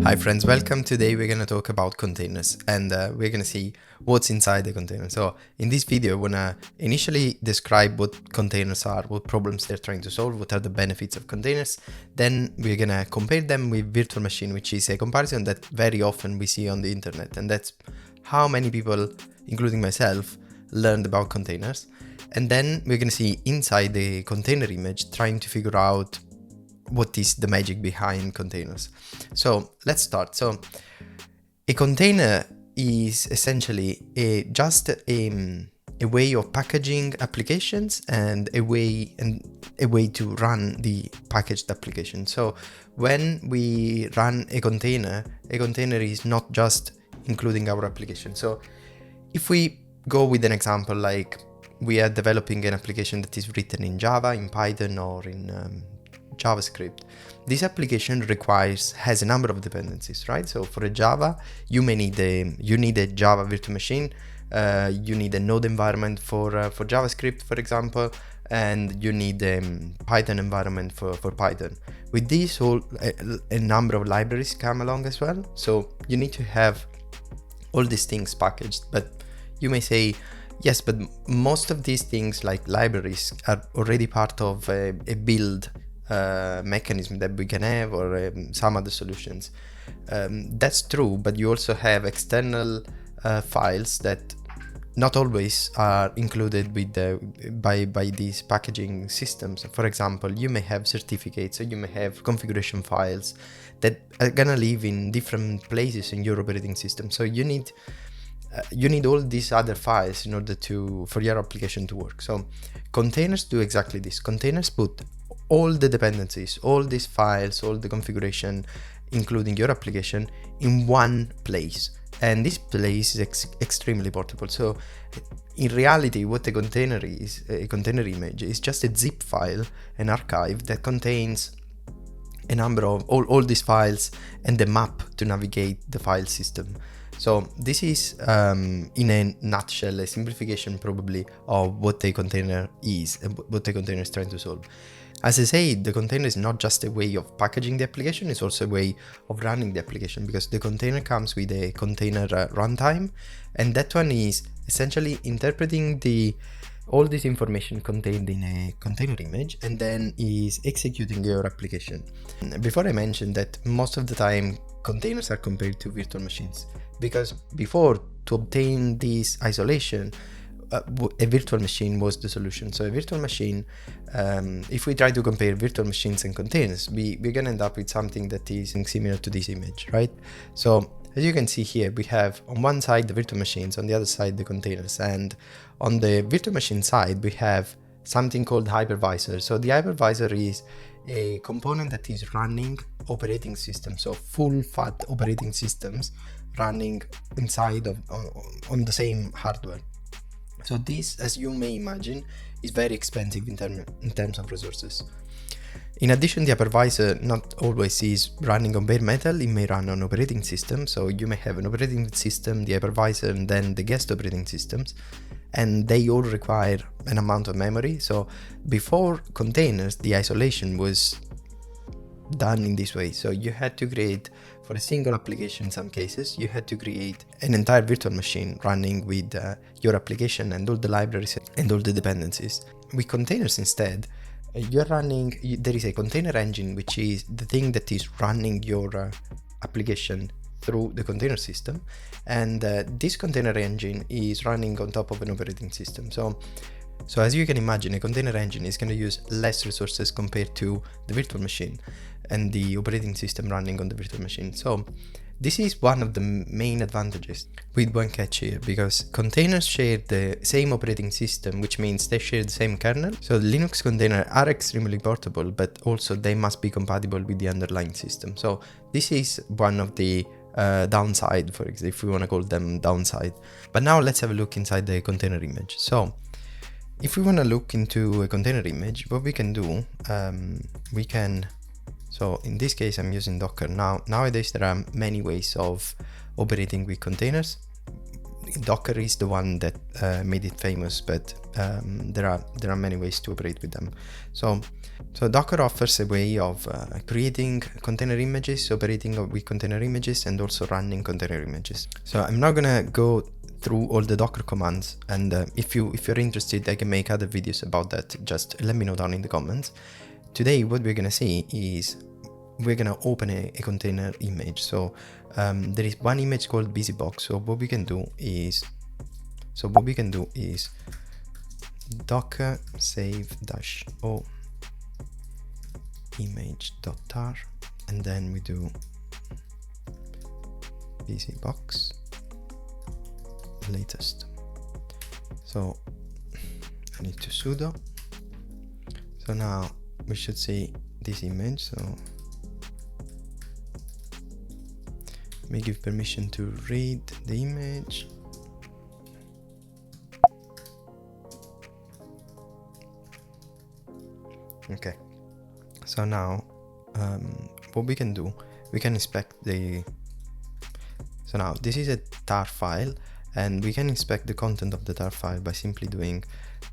Hi friends, welcome. Today we're going to talk about containers and we're going to see what's inside the container. So in this video, I want to initially describe what containers are, what problems they're trying to solve, what are the benefits of containers. Then we're going to compare them with virtual machine, which is a comparison that very often we see on the internet. And that's how many people, including myself, learned about containers. And then we're going to see inside the container image, trying to figure out what is the magic behind containers. So let's start. So a container is essentially just a way of packaging applications and a way to run the packaged application. So when we run a container is not just including our application. So if we go with an example, like we are developing an application that is written in Java, in Python, or in JavaScript. This application has a number of dependencies, right? So for a Java, you need a Java virtual machine, you need a node environment for JavaScript, for example, and you need a Python environment for Python. With this, a number of libraries come along as well. So you need to have all these things packaged. But you may say, yes, but most of these things like libraries are already part of a build mechanism that we can have, or some other solutions. That's true, but you also have external files that not always are included with by these packaging systems. For example, you may have certificates, or you may have configuration files that are gonna live in different places in your operating system. So you need all these other files in order for your application to work. So containers do exactly this. Containers put all the dependencies, all these files, all the configuration, including your application, in one place. And this place is extremely portable. So in reality, what a container image is just a zip file, an archive that contains a number of all these files and the map to navigate the file system. So this is, in a nutshell, a simplification probably of what a container is and what a container is trying to solve. As I say, the container is not just a way of packaging the application, it's also a way of running the application, because the container comes with a container runtime, and that one is essentially interpreting all this information contained in a container image, and then is executing your application. Before, I mentioned that most of the time containers are compared to virtual machines, because before, to obtain this isolation, a virtual machine was the solution. So a virtual machine, if we try to compare virtual machines and containers, we're gonna end up with something that is similar to this image, right? So as you can see here, we have on one side the virtual machines, on the other side the containers, and on the virtual machine side we have something called hypervisor. So the hypervisor is a component that is running operating systems, so full fat operating systems running inside on the same hardware. So this, as you may imagine, is very expensive in terms of resources. In addition, the hypervisor not always is running on bare metal, it may run on operating system. So you may have an operating system, the hypervisor, and then the guest operating systems, and they all require an amount of memory. So before containers, the isolation was done in this way. So you had to create, for a single application in some cases, you had to create an entire virtual machine running with your application and all the libraries and all the dependencies. With containers instead, there is a container engine, which is the thing that is running your application through the container system, and this container engine is running on top of an operating system. So as you can imagine, a container engine is going to use less resources compared to the virtual machine and the operating system running on the virtual machine. So this is one of the main advantages, with one catch here, because containers share the same operating system, which means they share the same kernel. So the Linux containers are extremely portable, but also they must be compatible with the underlying system. So this is one of the downside, for example, if we want to call them downside. But now let's have a look inside the container image. So if we want to look into a container image, what we can do, so in this case I'm using Docker. Nowadays there are many ways of operating with containers. Docker is the one that made it famous, but there are many ways to operate with them. So Docker offers a way of creating container images, operating with container images, and also running container images. So I'm not gonna go through all the Docker commands, and if you're interested, I can make other videos about that. Just let me know down in the comments. Today what we're gonna see is we're gonna open a container image. So there is one image called busybox. So what we can do is docker save-o image.tar, and then we do busybox latest. So I need to sudo. So now we should see this image. So we give permission to read the image. Okay, so now what we can do, we can inspect the, so now this is a tar file, and we can inspect the content of the tar file by simply doing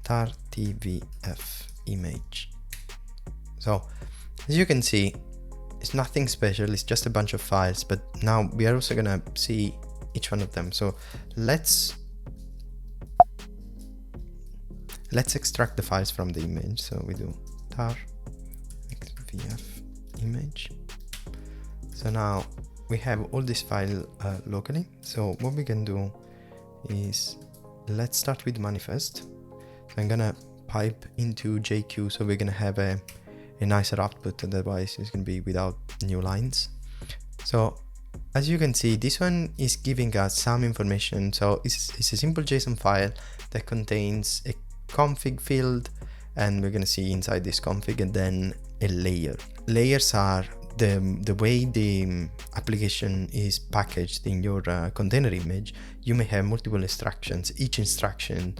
tar tvf image. So as you can see, it's nothing special, it's just a bunch of files, but now we are also gonna see each one of them. So let's extract the files from the image. So we do tar tvf image. So now we have all this file locally. So what we can do is, let's start with manifest. So I'm gonna pipe into JQ, so we're gonna have a nicer output, otherwise it's gonna be without new lines. So as you can see, this one is giving us some information. So it's a simple JSON file that contains a config field, and we're gonna see inside this config, and then a layer. Layers are the way the application is packaged in your container image. You may have multiple instructions. Each instruction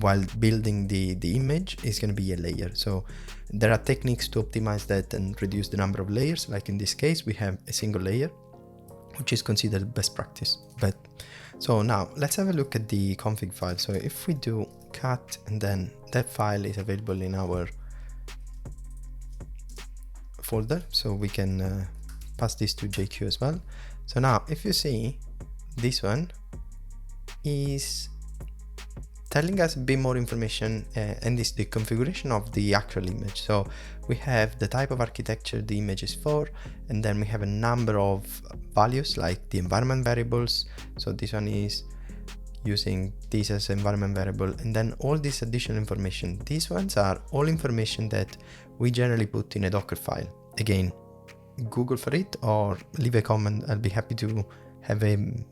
while building the image is going to be a layer. So there are techniques to optimize that and reduce the number of layers. Like in this case, we have a single layer, which is considered best practice. But so now let's have a look at the config file. So if we do cat, and then that file is available in our folder, so we can pass this to JQ as well. So now if you see, this one is telling us a bit more information, and this is the configuration of the actual image. So we have the type of architecture the image is for, and then we have a number of values like the environment variables. So this one is using this as environment variable, and then all this additional information. These ones are all information that we generally put in a Docker file. Again, Google for it or leave a comment. I'll be happy to have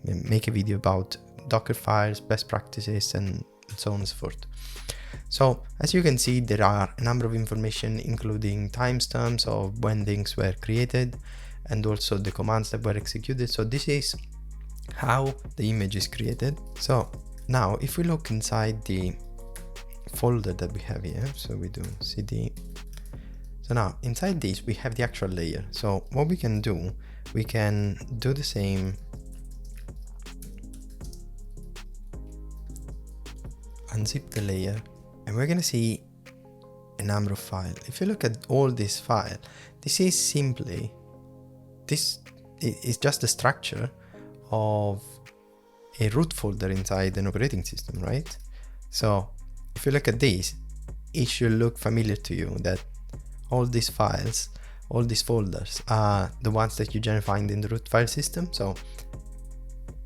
make a video about Docker files, best practices, and so on and so forth. So as you can see, there are a number of information, including timestamps of when things were created, and also the commands that were executed. So this is how the image is created. So now if we look inside the folder that we have here, so we do cd. So now inside this we have the actual layer. So what we can do, we can do the same, unzip the layer, and we're going to see a number of files. If you look at all this file, this is simply, this is just the structure of a root folder inside an operating system, right? So if you look at this, it should look familiar to you that all these files, all these folders are the ones that you generally find in the root file system. So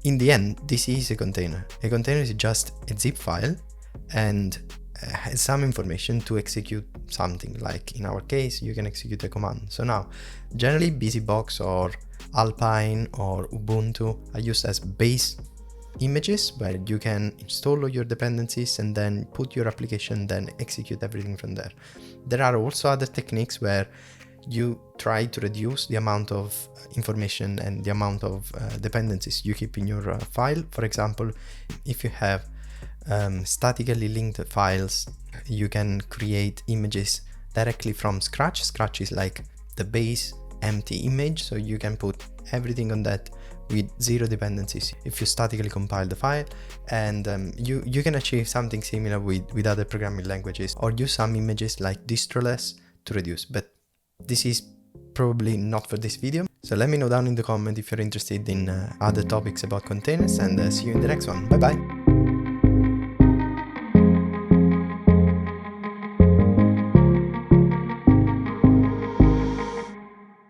in the end, this is a container. A container is just a zip file and has some information to execute something. Like in our case, you can execute a command. So now generally busybox or Alpine or Ubuntu are used as base images where you can install all your dependencies and then put your application, then execute everything from there. There are also other techniques where you try to reduce the amount of information and the amount of dependencies you keep in your file. For example, if you have statically linked files, you can create images directly from Scratch. Scratch is like the base empty image, so you can put everything on that with zero dependencies if you statically compile the file, and you can achieve something similar with other programming languages, or use some images like distroless to reduce, but this is probably not for this video. So let me know down in the comment if you're interested in other topics about containers, and see you in the next one. Bye bye.